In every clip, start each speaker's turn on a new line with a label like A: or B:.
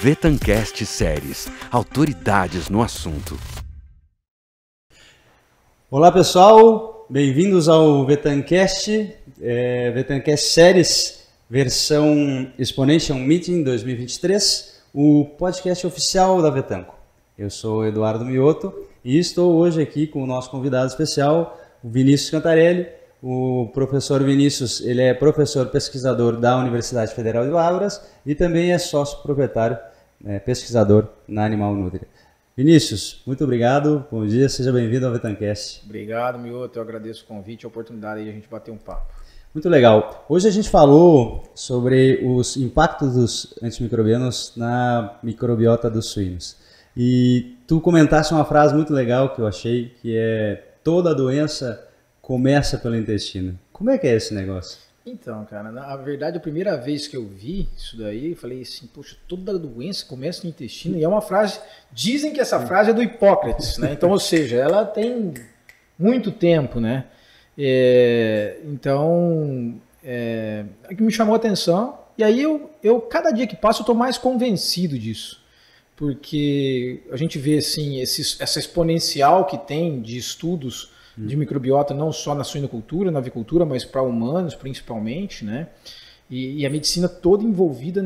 A: Vetancast Séries, autoridades no assunto.
B: Olá pessoal, bem-vindos ao Vetancast, Vetancast Séries, versão Exponential Meeting 2023, o podcast oficial da Vetanco. Eu sou Eduardo Mioto e estou hoje aqui com o nosso convidado especial, o Vinícius Cantarelli. O professor Vinícius, ele é professor pesquisador da Universidade Federal de Lavras e também é sócio proprietário, pesquisador na Animal Nutria. Vinícius, muito obrigado, bom dia, seja bem-vindo ao Vetancast.
C: Obrigado, Mioto, eu agradeço o convite e a oportunidade de a gente bater um papo.
B: Muito legal. Hoje a gente falou sobre os impactos dos antimicrobianos na microbiota dos suínos. E tu comentaste uma frase muito legal que eu achei, que é: toda doença começa pelo intestino. Como é que é esse negócio?
C: Então, cara, na verdade, a primeira vez que eu vi isso daí, eu falei assim, poxa, toda doença começa no intestino. E é uma frase, dizem que essa frase é do Hipócrates, né? Então, ou seja, ela tem muito tempo, né? Então, é que me chamou a atenção. E aí, eu cada dia que passa, eu estou mais convencido disso. Porque a gente vê, assim, essa exponencial que tem de estudos de microbiota, não só na suinocultura, na avicultura, mas para humanos principalmente, né? E a medicina toda envolvida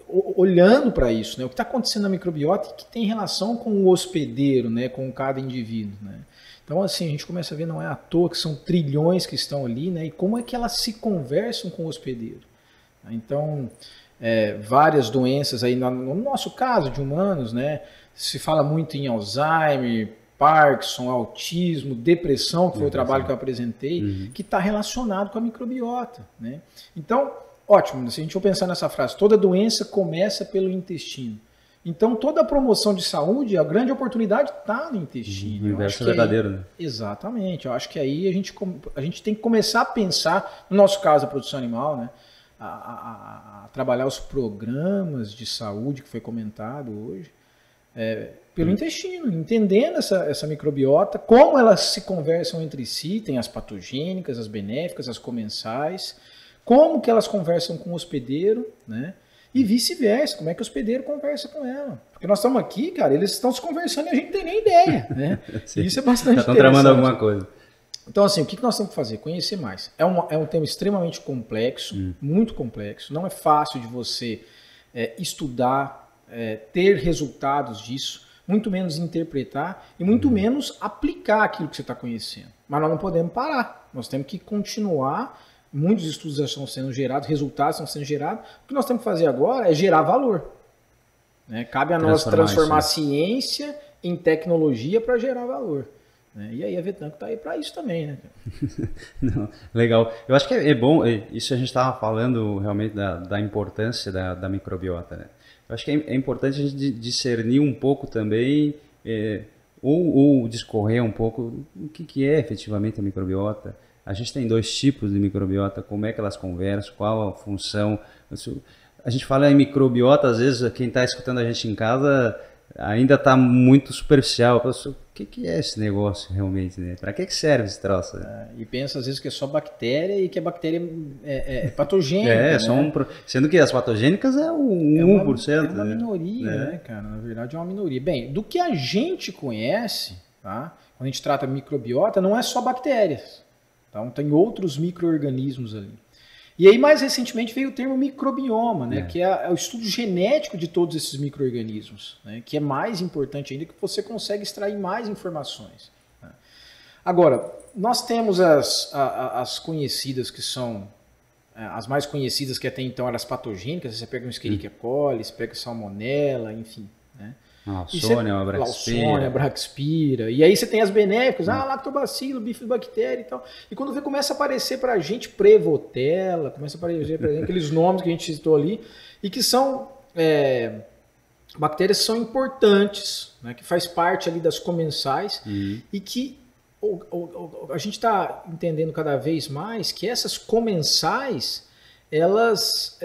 C: olhando para isso, né? O que está acontecendo na microbiota e que tem relação com o hospedeiro, né? Com cada indivíduo, né? Então, assim, a gente começa a ver, não é à toa que são trilhões que estão ali, né? E como é que elas se conversam com o hospedeiro. Então, várias doenças aí, no nosso caso de humanos, né? Se fala muito em Alzheimer, Parkinson, autismo, depressão, que foi o trabalho que eu apresentei, que está relacionado com a microbiota, né? Então, ótimo, se a gente for pensar nessa frase, toda doença começa pelo intestino. Então, toda a promoção de saúde, a grande oportunidade está no intestino.
B: O inverso verdadeiro, né?
C: Exatamente. Eu acho que aí a gente tem que começar a pensar, no nosso caso, a produção animal, né? A trabalhar os programas de saúde que foi comentado hoje, pelo intestino, entendendo essa microbiota, como elas se conversam entre si, tem as patogênicas, as benéficas, as comensais, como que elas conversam com o hospedeiro, né? E vice-versa, como é que o hospedeiro conversa com ela. Porque nós estamos aqui, cara, eles estão se conversando e a gente não tem nem ideia, né? Isso é bastante interessante.
B: Já estão tramando alguma coisa.
C: Então, assim, o que nós temos que fazer? Conhecer mais. É um tema extremamente complexo, muito complexo, não é fácil de você estudar, ter resultados disso, muito menos interpretar e muito menos aplicar aquilo que você está conhecendo. Mas nós não podemos parar, nós temos que continuar, muitos estudos já estão sendo gerados, resultados estão sendo gerados, o que nós temos que fazer agora é gerar valor. Né? Cabe a nós transformar a ciência em tecnologia para gerar valor. Né? E aí a Vetanco está aí para isso também. Né?
B: Não, legal. Eu acho que é bom, isso a gente estava falando realmente da importância da microbiota, né? Eu acho que é importante a gente discernir um pouco também, ou discorrer um pouco o que é efetivamente a microbiota. A gente tem dois tipos de microbiota, como é que elas conversam, qual a função. A gente fala em microbiota, às vezes quem está escutando a gente em casa ainda está muito superficial. O que é esse negócio realmente, né? Para que serve esse troço?
C: E pensa às vezes que é só bactéria e que a bactéria é patogênica.
B: Né? Sendo que as patogênicas é o 1%.
C: É uma minoria, né, cara? Na verdade é uma minoria. Bem, do que a gente conhece, tá? Quando a gente trata microbiota, não é só bactérias. Tá? Tem outros micro-organismos ali. E aí, mais recentemente, veio o termo microbioma, né? Que é o estudo genético de todos esses micro-organismos, né? Que é mais importante ainda, que você consegue extrair mais informações. Né? Agora, nós temos as conhecidas, que são as mais conhecidas, que até então eram as patogênicas. Você pega um Escherichia coli, você pega salmonella, enfim. Né?
B: Lawsonia,
C: Braxpira. E aí você tem as benéficas, lactobacilo, bifidobactéria e tal. E quando começa a aparecer pra gente Prevotella, começa a aparecer pra gente aqueles nomes que a gente citou ali, e que são bactérias que são importantes, né, que faz parte ali das comensais, e que a gente está entendendo cada vez mais que essas comensais, elas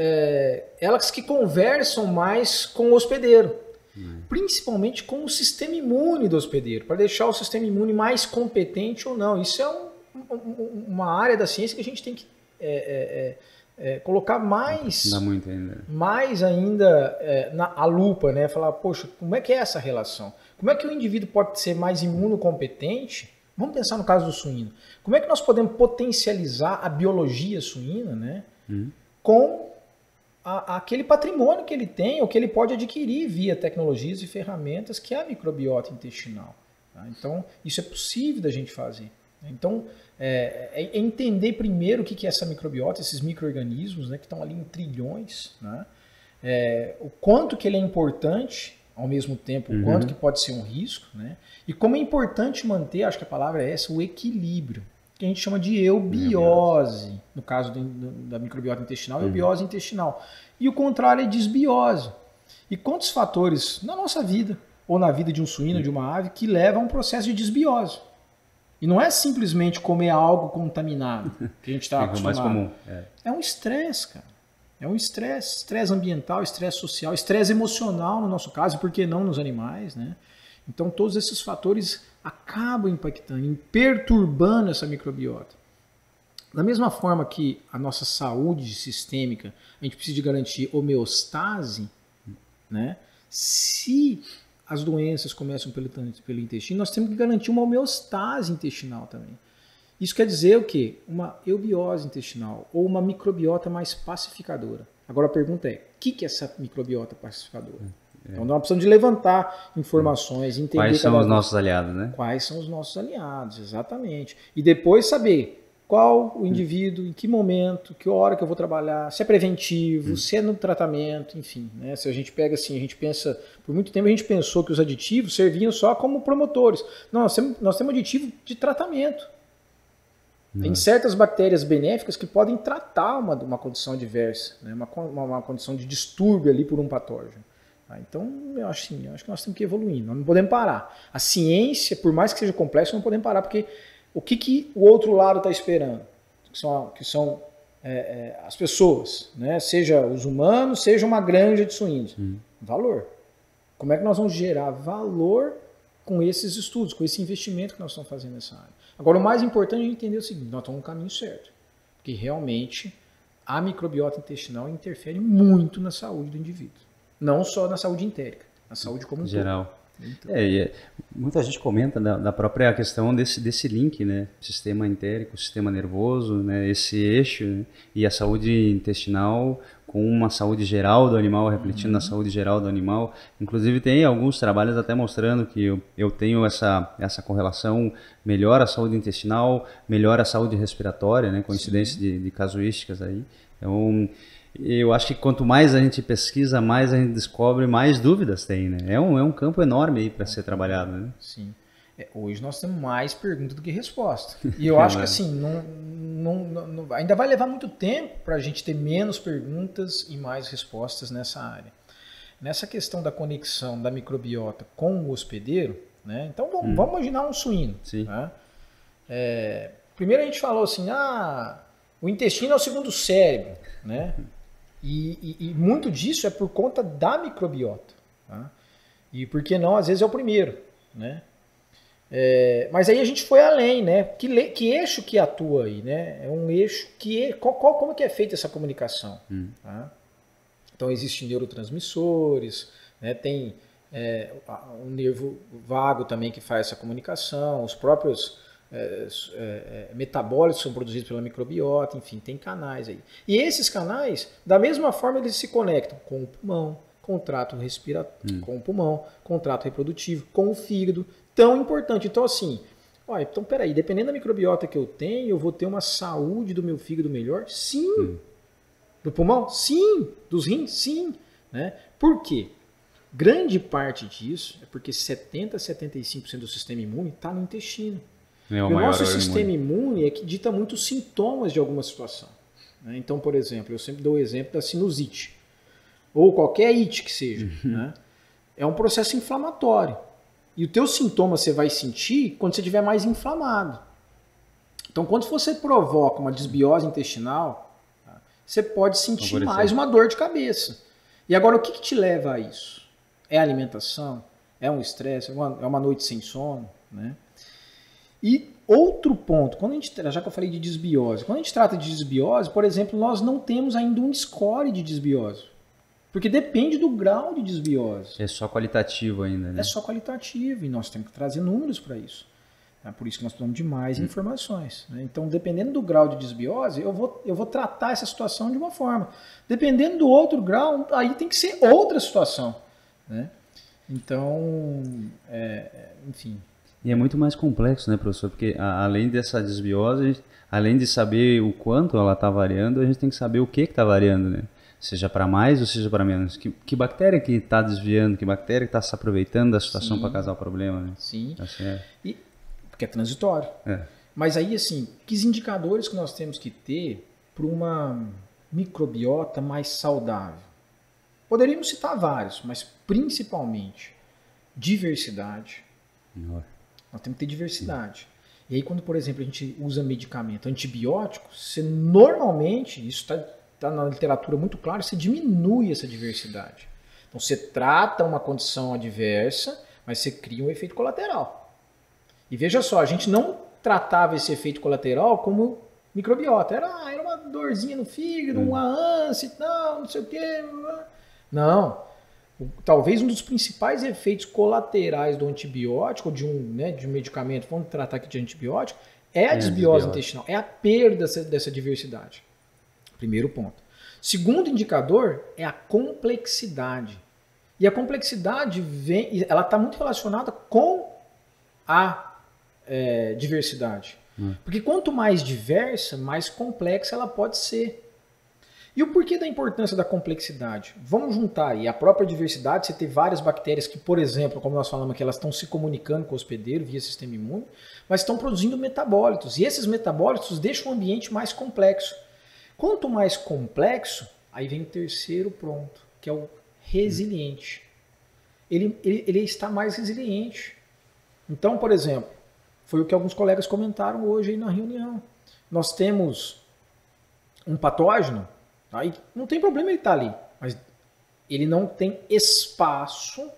C: que conversam mais com o hospedeiro. Principalmente com o sistema imune do hospedeiro, para deixar o sistema imune mais competente ou não. Isso é uma área da ciência que a gente tem que colocar mais,
B: dá muito ainda.
C: mais ainda a lupa, né? Falar, poxa, como é que é essa relação? Como é que o indivíduo pode ser mais imunocompetente? Vamos pensar no caso do suíno. Como é que nós podemos potencializar a biologia suína, né? Com aquele patrimônio que ele tem, ou que ele pode adquirir via tecnologias e ferramentas, que é a microbiota intestinal. Tá? Então, isso é possível da gente fazer. Então, é entender primeiro o que é essa microbiota, esses micro-organismos, né, que estão ali em trilhões, né? O quanto que ele é importante, ao mesmo tempo, o quanto que pode ser um risco, né? E como é importante manter, acho que a palavra é essa, o equilíbrio, que a gente chama de eubiose, no caso da microbiota intestinal, eubiose intestinal. E o contrário é disbiose. E quantos fatores na nossa vida, ou na vida de um suíno, de uma ave, que levam a um processo de disbiose? E não é simplesmente comer algo contaminado, que a gente está acostumado.
B: Mais comum.
C: É um estresse, cara. É um estresse ambiental, estresse social, estresse emocional no nosso caso, e por que não nos animais, né? Então todos esses fatores acabam impactando, perturbando essa microbiota. Da mesma forma que a nossa saúde sistêmica, a gente precisa de garantir homeostase, né? Se as doenças começam pelo intestino, nós temos que garantir uma homeostase intestinal também. Isso quer dizer o quê? Uma eubiose intestinal ou uma microbiota mais pacificadora. Agora a pergunta é, o que é essa microbiota pacificadora? Então nós precisamos de levantar informações, entender...
B: Quais são os nossos aliados, né?
C: Quais são os nossos aliados, exatamente. E depois saber qual o indivíduo, em que momento, que hora que eu vou trabalhar, se é preventivo, se é no tratamento, enfim. Né? Se a gente pega assim, a gente pensa... Por muito tempo a gente pensou que os aditivos serviam só como promotores. Não, nós temos aditivo de tratamento. Tem certas bactérias benéficas que podem tratar uma condição adversa, né? uma condição de distúrbio ali por um patógeno. Então, eu acho que nós temos que ir evoluindo, nós não podemos parar. A ciência, por mais que seja complexo, não podemos parar, porque o que o outro lado está esperando? Que são as pessoas, né? Seja os humanos, seja uma granja de suínos. Valor. Como é que nós vamos gerar valor com esses estudos, com esse investimento que nós estamos fazendo nessa área? Agora, o mais importante é entender o seguinte, nós estamos no caminho certo. Porque realmente a microbiota intestinal interfere muito na saúde do indivíduo. Não só na saúde entérica, na saúde como um
B: geral.
C: Todo. Então,
B: muita gente comenta da própria questão desse link, né? Sistema entérico, sistema nervoso, né? Esse eixo, né? E a saúde intestinal com uma saúde geral do animal, refletindo na saúde geral do animal. Inclusive tem alguns trabalhos até mostrando que eu tenho essa correlação, melhora a saúde intestinal, melhora a saúde respiratória, né? Coincidência de casuísticas aí. Então, eu acho que quanto mais a gente pesquisa, mais a gente descobre, mais dúvidas tem, né? É um campo enorme aí para ser trabalhado, né?
C: Sim. Hoje nós temos mais perguntas do que resposta. E eu acho que assim, ainda vai levar muito tempo para a gente ter menos perguntas e mais respostas nessa área. Nessa questão da conexão da microbiota com o hospedeiro, né? Então vamos imaginar um suíno.
B: Sim.
C: Né? Primeiro a gente falou assim, o intestino é o segundo cérebro, né? E muito disso é por conta da microbiota. Tá? E por que não, às vezes é o primeiro. Né? Mas aí a gente foi além, né? Que eixo que atua aí? Né? É um eixo que... Como que é feita essa comunicação? Tá? Então existem neurotransmissores, né? Tem um nervo vago também que faz essa comunicação, os próprios... metabólitos são produzidos pela microbiota, enfim, tem canais aí. E esses canais, da mesma forma, eles se conectam com o pulmão, com o trato respiratório, com o pulmão, com o trato reprodutivo, com o fígado, tão importante. Então, assim, então peraí, dependendo da microbiota que eu tenho, eu vou ter uma saúde do meu fígado melhor? Sim. Do pulmão? Sim. Dos rins? Sim. Né? Por quê? Grande parte disso é porque 70% a 75% do sistema imune está no intestino. O nosso sistema imune é que dita muitos sintomas de alguma situação. Né? Então, por exemplo, eu sempre dou o exemplo da sinusite, ou qualquer ite que seja. Né? É um processo inflamatório. E o teu sintoma você vai sentir quando você estiver mais inflamado. Então, quando você provoca uma desbiose intestinal, você pode sentir mais uma dor de cabeça. E agora, o que te leva a isso? É a alimentação? É um estresse? É uma noite sem sono? Né? E outro ponto, já que eu falei de desbiose, quando a gente trata de desbiose, por exemplo, nós não temos ainda um score de desbiose. Porque depende do grau de desbiose.
B: É só qualitativo ainda, né?
C: É só qualitativo e nós temos que trazer números para isso. É por isso que nós precisamos de mais informações. Né? Então, dependendo do grau de desbiose, eu vou tratar essa situação de uma forma. Dependendo do outro grau, aí tem que ser outra situação. Né? Então, enfim.
B: E é muito mais complexo, né, professor? Porque além dessa desbiose, além de saber o quanto ela está variando, a gente tem que saber o que está variando, né? Seja para mais ou seja para menos. Que bactéria que está desviando, que bactéria que está se aproveitando da situação para causar o problema, né?
C: Sim.
B: Tá certo.
C: Porque é transitório. Mas aí, assim, que indicadores que nós temos que ter para uma microbiota mais saudável? Poderíamos citar vários, mas principalmente diversidade. Nós temos que ter diversidade. E aí, quando, por exemplo, a gente usa medicamento antibiótico, você normalmente, isso está na literatura muito claro, você diminui essa diversidade. Então, você trata uma condição adversa, mas você cria um efeito colateral. E veja só, a gente não tratava esse efeito colateral como microbiota. Era uma dorzinha no fígado, uma ânsia e tal, não sei o quê. Não. Talvez um dos principais efeitos colaterais do antibiótico, de um medicamento, vamos tratar aqui de antibiótico, é a desbiose intestinal, é a perda dessa diversidade. Primeiro ponto. Segundo indicador é a complexidade. E a complexidade ela está muito relacionada com a diversidade. Porque quanto mais diversa, mais complexa ela pode ser. E o porquê da importância da complexidade? Vamos juntar aí a própria diversidade, você tem várias bactérias que, por exemplo, como nós falamos aqui, elas estão se comunicando com o hospedeiro via sistema imune, mas estão produzindo metabólitos. E esses metabólitos deixam o ambiente mais complexo. Quanto mais complexo, aí vem o terceiro ponto, que é o resiliente. Ele está mais resiliente. Então, por exemplo, foi o que alguns colegas comentaram hoje aí na reunião. Nós temos um patógeno, aí não tem problema ele estar ali, mas ele não tem espaço,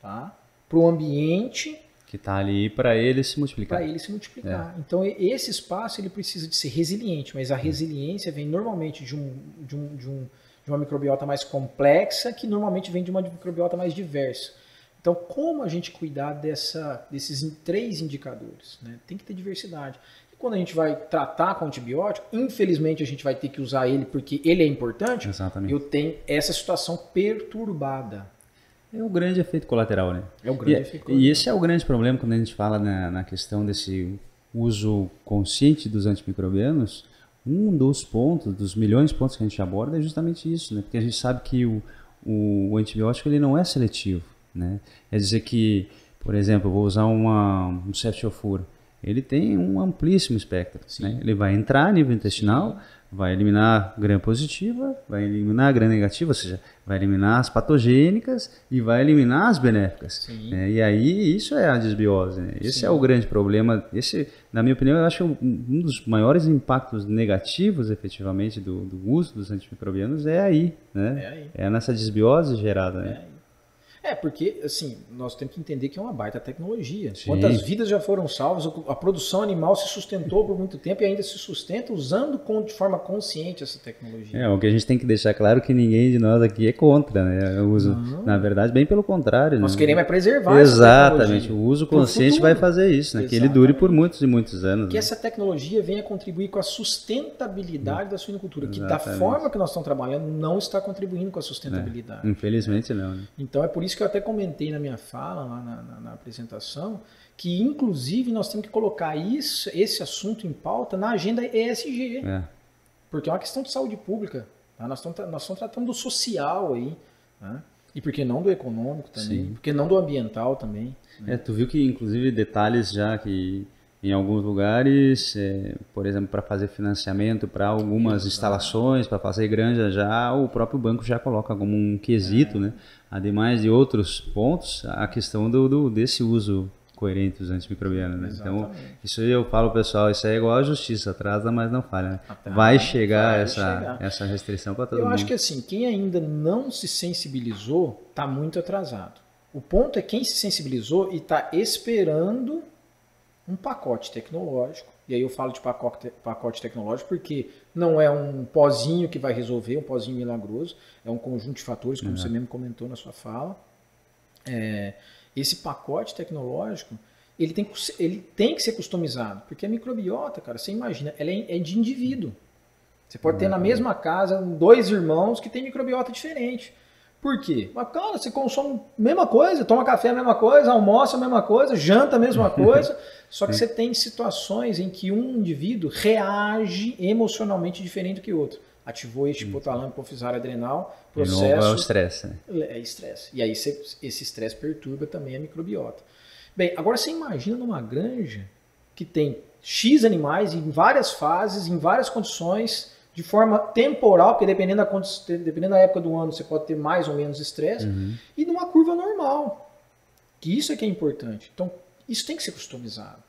C: tá, para o ambiente
B: que está ali para ele se multiplicar.
C: Então esse espaço ele precisa de ser resiliente, mas a resiliência vem normalmente de uma microbiota mais complexa, que normalmente vem de uma microbiota mais diversa. Então, como a gente cuidar desses 3 indicadores? Né? Tem que ter diversidade. E quando a gente vai tratar com antibiótico, infelizmente a gente vai ter que usar ele porque ele é importante.
B: Exatamente.
C: Eu tenho essa situação perturbada.
B: É o grande efeito colateral, né?
C: É o grande efeito colateral.
B: E esse é o grande problema quando a gente fala na questão desse uso consciente dos antimicrobianos. Um dos pontos, dos milhões de pontos que a gente aborda é justamente isso, né? Porque a gente sabe que o antibiótico ele não é seletivo. Né? Quer dizer que, por exemplo, eu vou usar um ceftiofur, ele tem um amplíssimo espectro. Né? Ele vai entrar a nível intestinal, vai eliminar gram positiva, vai eliminar gram negativa, ou seja, vai eliminar as patogênicas e vai eliminar as benéficas. Né? E aí isso é a desbiose. Né? Esse é o grande problema. Esse, na minha opinião, eu acho um dos maiores impactos negativos, efetivamente, do uso dos antimicrobianos é aí. Né? É nessa desbiose gerada. Né?
C: Porque, assim, nós temos que entender que é uma baita tecnologia. Sim. Quantas vidas já foram salvas, a produção animal se sustentou por muito tempo e ainda se sustenta usando de forma consciente essa tecnologia.
B: O que a gente tem que deixar claro é que ninguém de nós aqui é contra, né? O uso, na verdade, bem pelo contrário.
C: Nós queremos preservar
B: Exatamente, o uso consciente vai fazer isso, né? Que ele dure por muitos e muitos anos.
C: Que essa tecnologia venha contribuir com a sustentabilidade da suinocultura, que da forma que nós estamos trabalhando não está contribuindo com a sustentabilidade.
B: Infelizmente não, né?
C: Então é por isso que eu até comentei na minha fala, lá na apresentação, que inclusive nós temos que colocar esse assunto em pauta na agenda ESG. Porque é uma questão de saúde pública. Tá? Nós estamos tratando do social aí. Tá? E por que não do econômico também? Por que não do ambiental também? Né?
B: Tu viu que inclusive detalhes já que em alguns lugares, por exemplo, para fazer financiamento para algumas instalações, para fazer granja já, o próprio banco já coloca como um quesito, né? Ademais de outros pontos, a questão desse uso coerente dos antimicrobianos. Né? Então, isso aí eu falo, pessoal, isso é igual à justiça, atrasa, mas não falha. Né? Vai chegar essa restrição para todo mundo.
C: Eu acho que assim, quem ainda não se sensibilizou está muito atrasado. O ponto é quem se sensibilizou e está esperando um pacote tecnológico, e aí eu falo de pacote tecnológico porque não é um pozinho que vai resolver, um pozinho milagroso, é um conjunto de fatores, como você mesmo comentou na sua fala. Esse pacote tecnológico, ele tem que ser customizado, porque a microbiota, cara, você imagina, ela é de indivíduo. Você pode ter na mesma casa 2 irmãos que têm microbiota diferente. Por quê? Mas, cara, você consome a mesma coisa, toma café a mesma coisa, almoça a mesma coisa, janta a mesma coisa, só que você tem situações em que um indivíduo reage emocionalmente diferente do que o outro. Ativou este hipotálamo hipofisário adrenal, processo...
B: De novo é o estresse. Né?
C: É estresse. E aí esse estresse perturba também a microbiota. Bem, agora você imagina numa granja que tem X animais em várias fases, em várias condições, de forma temporal, porque dependendo da época do ano você pode ter mais ou menos estresse, e numa curva normal. Que isso é que é importante. Então, isso tem que ser customizado.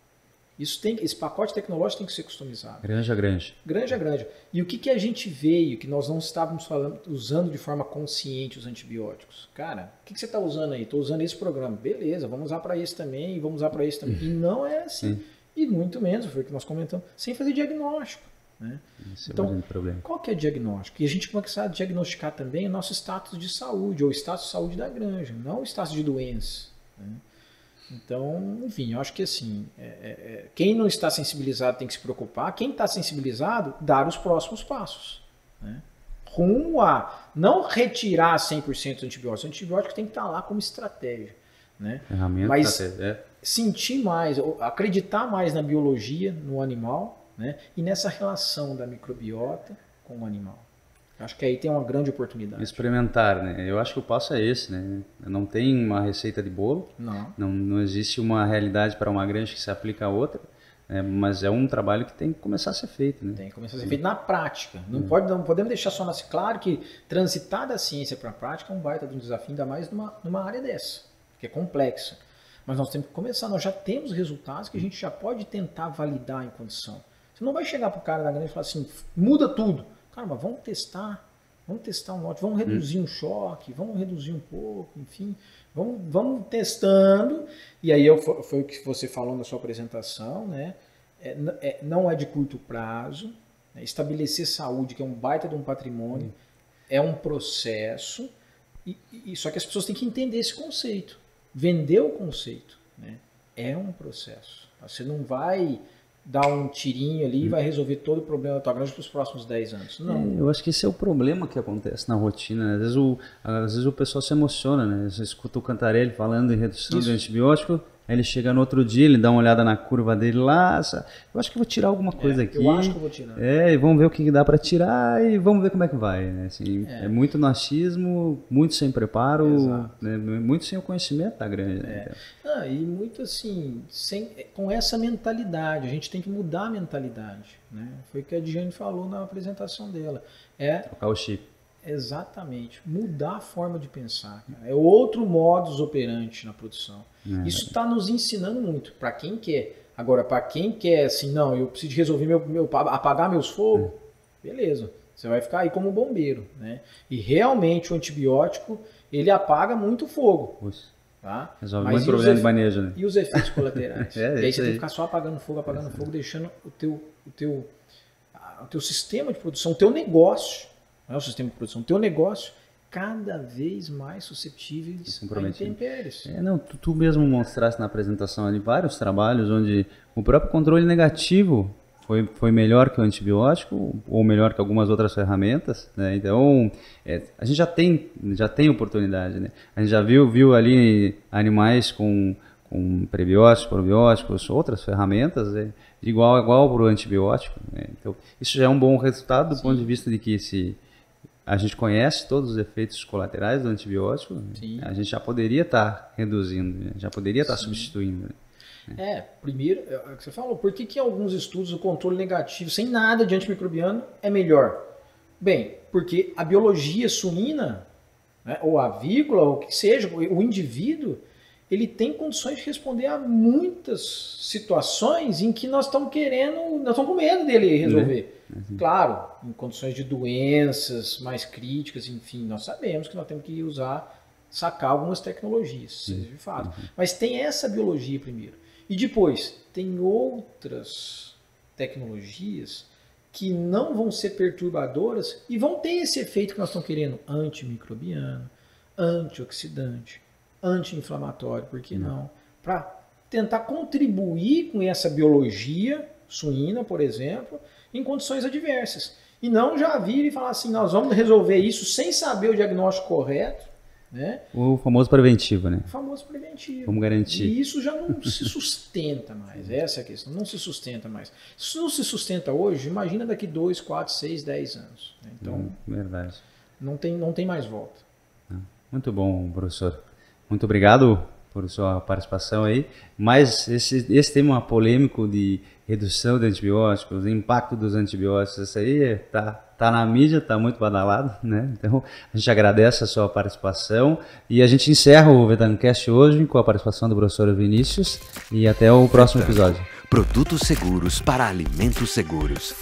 C: Esse pacote tecnológico tem que ser customizado.
B: Granja a granja.
C: Granja a granja. E o que a gente veio, que nós não estávamos usando de forma consciente os antibióticos? Cara, o que você está usando aí? Estou usando esse programa. Beleza, vamos usar para esse também, e vamos usar para esse também. E não é assim. E muito menos, foi o que nós comentamos, sem fazer diagnóstico. Né? Então, qual que é o diagnóstico? E a gente começa a diagnosticar também o nosso status de saúde, ou o status de saúde da granja, não o status de doença. Né? Então, enfim, eu acho que assim, quem não está sensibilizado tem que se preocupar, quem está sensibilizado, dar os próximos passos. Né? Rumo a não retirar 100% dos antibióticos. O antibiótico tem que estar lá como estratégia. Né? Mas sentir mais, acreditar mais na biologia, no animal, né? E nessa relação da microbiota com o animal. Acho que aí tem uma grande oportunidade.
B: Experimentar, né? Eu acho que o passo é esse, né? Não tem uma receita de bolo, não existe uma realidade para uma granja que se aplica a outra, né? Mas é um trabalho que tem que começar a ser feito. Né?
C: Tem que começar a ser feito na prática. Não podemos deixar só nascer. Claro que transitar da ciência para a prática é um baita de um desafio, ainda mais numa área dessa, que é complexa. Mas nós temos que começar, nós já temos resultados que a gente já pode tentar validar em condição. Você não vai chegar para o cara da granja e falar assim, muda tudo. Cara, mas vamos testar um lote, vamos reduzir um choque, vamos reduzir um pouco, enfim, vamos testando. E aí foi o que você falou na sua apresentação, né? Não é de curto prazo, né? Estabelecer saúde, que é um baita de um patrimônio, é um processo, só que as pessoas têm que entender esse conceito, vender o conceito, né? É um processo. Você não vai dar um tirinho ali e vai resolver todo o problema da tua granja para os próximos 10 anos. Não.
B: Eu acho que esse é o problema que acontece na rotina. Né? Às vezes o pessoal se emociona, né? Você escuta o Cantarelli falando em redução de antibiótico, aí ele chega no outro dia, ele dá uma olhada na curva dele lá, eu acho que eu vou tirar alguma coisa aqui.
C: Eu acho que eu vou tirar.
B: E vamos ver o que dá para tirar e vamos ver como é que vai. Né? Assim, é muito no achismo, muito sem preparo, né? Muito sem o conhecimento da granja. Né?
C: E muito assim, com essa mentalidade, a gente tem que mudar a mentalidade. Né? Foi o que a Diane falou na apresentação dela.
B: Trocar o chip.
C: Exatamente, mudar a forma de pensar. Cara. É outro modus operandi na produção. Isso está nos ensinando muito, para quem quer. Agora, para quem quer assim, não, eu preciso resolver apagar meus fogos, beleza, você vai ficar aí como um bombeiro. Né? E realmente o antibiótico, ele apaga muito fogo. Tá?
B: Resolve muito problema de manejo. Né?
C: E os efeitos colaterais? E aí você tem que ficar só apagando fogo, deixando o teu sistema de produção, o teu negócio, não é o sistema de produção, o teu negócio cada vez mais suscetíveis a intempéries.
B: Tu mesmo mostraste na apresentação ali vários trabalhos onde o próprio controle negativo foi melhor que o antibiótico ou melhor que algumas outras ferramentas, né? Então a gente já tem oportunidade, né? A gente já viu ali animais com prebióticos, probióticos, outras ferramentas, né? De igual a igual para o antibiótico, né? Então isso já é um bom resultado do ponto de vista de que se a gente conhece todos os efeitos colaterais do antibiótico, a gente já poderia estar reduzindo, né? Já poderia estar substituindo. Né?
C: Primeiro, é o que você falou, por que alguns estudos o controle negativo, sem nada de antimicrobiano, é melhor? Bem, porque a biologia suína, né, ou avícola, ou o que seja, o indivíduo, ele tem condições de responder a muitas situações em que nós estamos com medo dele resolver. Claro, em condições de doenças mais críticas, enfim, nós sabemos que nós temos que sacar algumas tecnologias, de fato. Mas tem essa biologia primeiro. E depois, tem outras tecnologias que não vão ser perturbadoras e vão ter esse efeito que nós estamos querendo, antimicrobiano, antioxidante, anti-inflamatório, por que não? Para tentar contribuir com essa biologia suína, por exemplo, em condições adversas. E não já vir e falar assim, nós vamos resolver isso sem saber o diagnóstico correto, né?
B: O famoso preventivo, né?
C: O famoso preventivo.
B: Vamos garantir.
C: E isso já não se sustenta mais, essa é a questão, não se sustenta mais. Se não se sustenta hoje, imagina daqui 2, 4, 6, 10 anos. Né? Então,
B: verdade.
C: Não tem mais volta.
B: Muito bom, professor. Muito obrigado por sua participação aí. Mas esse tema polêmico de redução de antibióticos, impacto dos antibióticos, isso aí tá na mídia, tá muito badalado, né? Então a gente agradece a sua participação e a gente encerra o Vetancast hoje com a participação do professor Vinícius e até o próximo episódio.
A: Produtos seguros para alimentos seguros.